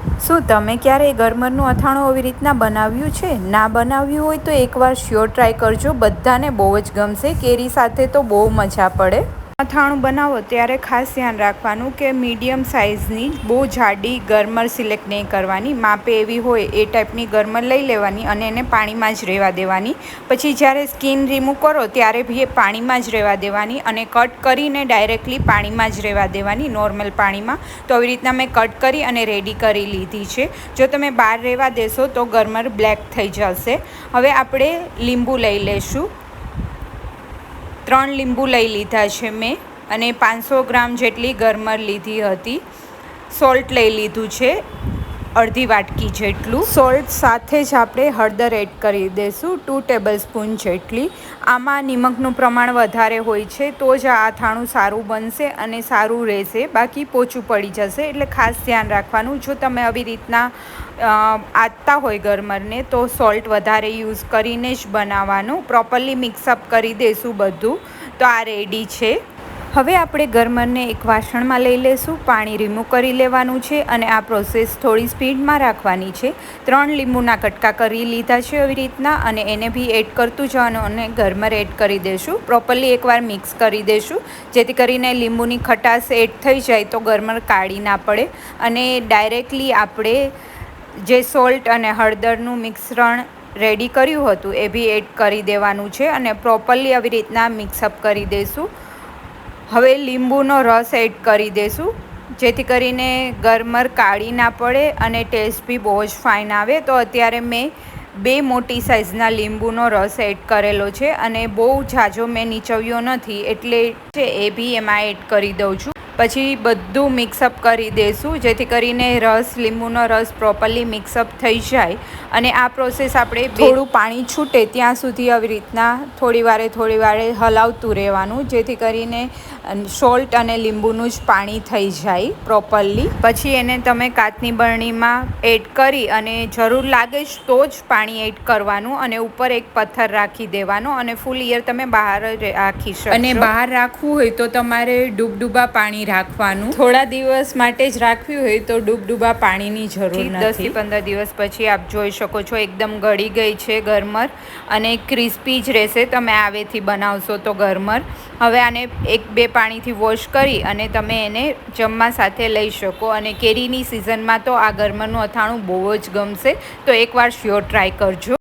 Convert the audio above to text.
શું તમે ક્યારેય ગરમરનું અથાણું આવી રીતના બનાવ્યું છે? ના બનાવ્યું હોય તો એકવાર શ્યોર ટ્રાય કરજો. બધાને બહુ જ ગમશે. કેરી સાથે તો બહુ મજા પડે. અથાણું બનાવો ત્યારે ખાસ ધ્યાન રાખવાનું કે મીડિયમ સાઇઝની બહુ જાડી ગરમર સિલેક્ટ નહીં કરવાની. માપે એવી હોય એ ટાઈપની ગરમર લઈ લેવાની અને એને પાણીમાં જ રહેવા દેવાની. પછી જ્યારે સ્કિન રિમૂવ કરો ત્યારે બી એ પાણીમાં જ રહેવા દેવાની અને કટ કરીને ડાયરેક્ટલી પાણીમાં જ રહેવા દેવાની, નોર્મલ પાણીમાં. તો આવી રીતના મેં કટ કરી અને રેડી કરી લીધી છે. જો તમે બહાર રહેવા દેશો તો ગરમર બ્લેક થઈ જશે. હવે આપણે લીંબુ લઈ લઈશું. 3 લીંબુ લઈ લીધા છે મેં અને 500 ગ્રામ જેટલી ગરમર લીધી હતી. સોલ્ટ લઈ લીધું છે અડધી વાટકી જેટલું. સોલ્ટ સાથે જ આપણે હળદર એડ કરી દઈશું 2 ટેબલ સ્પૂન જેટલી. આમાં નિમકનું પ્રમાણ વધારે હોય છે તો જ આ અથાણું સારું બનશે અને સારું રહેશે, બાકી પોચું પડી જશે. એટલે ખાસ ધ્યાન રાખવાનું. જો તમે આવી રીતના આટતા હોય ગરમરને તો સોલ્ટ વધારે યુઝ કરીને જ બનાવવાનું. પ્રોપરલી મિક્સઅપ કરી દઈશું બધું. તો આ રેડી છે. હવે આપણે ગરમરને એક વાસણમાં લઈ લઈશું. પાણી રિમૂવ કરી લેવાનું છે અને આ પ્રોસેસ થોડી સ્પીડમાં રાખવાની છે. 3 લીંબુના કટકા કરી લીધા છે આવી રીતના અને એને બી એડ કરતું જવાનું અને ગરમર એડ કરી દઈશું. પ્રોપરલી એકવાર મિક્સ કરી દઈશું જેથી કરીને લીંબુની ખટાશ એડ થઈ જાય તો ગરમર કાળી ના પડે. અને ડાયરેક્ટલી આપણે જે સોલ્ટ અને હળદરનું મિશ્રણ રેડી કર્યું હતું એ બી એડ કરી દેવાનું છે અને પ્રોપરલી આવી રીતના મિક્સઅપ કરી દઈશું. હવે લીંબુનો રસ એડ કરી દઈશું જેથી કરીને ગરમર કાળી ના પડે અને ટેસ્ટ બી બહુ જ ફાઇન આવે. તો અત્યારે મેં 2 મોટી સાઇઝના લીંબુનો રસ એડ કરેલો છે અને બહુ ઝાઝો મેં નીચવ્યો નથી એટલે એ બી એમાં એડ કરી દઉં છું. પછી બધું મિક્સઅપ કરી દઈશું જેથી કરીને લીંબુનો રસ પ્રોપરલી મિક્સઅપ થઈ જાય. અને આ પ્રોસેસ આપણે થોડું પાણી છૂટે ત્યાં સુધી આવી રીતના થોડી વારે હલાવતું રહેવાનું જેથી કરીને સોલ્ટ અને લીંબુનું જ પાણી થઈ જાય પ્રોપરલી. પછી એને તમે કાચની બરણીમાં એડ કરી અને જરૂર લાગે જ તો જ પાણી એડ કરવાનું અને ઉપર એક પથ્થર રાખી દેવાનો અને ફૂલ ઈયર તમે બહાર રાખી શકો. અને બહાર રાખવું હોય તો તમારે ડૂબડૂબા પાણી રાખવાનું. થોડા દિવસ માટે જ રાખવી હોય તો ડૂબડૂબા પાણીની જરૂર નથી. 10 થી 15 દિવસ પછી આપ જોઈ શકો છો એકદમ ગળી ગઈ છે ગરમર અને ક્રિસ્પી જ રહેશે તમે આવેથી બનાવશો તો ગરમર. હવે આને 1-2 પાણીથી વોશ કરી અને તમે એને જમવા સાથે લઈ શકો. અને કેરીની સિઝનમાં તો આ ગરમરનું અથાણું બહુ જ ગમશે. તો એકવાર શ્યોર ટ્રાય કરજો.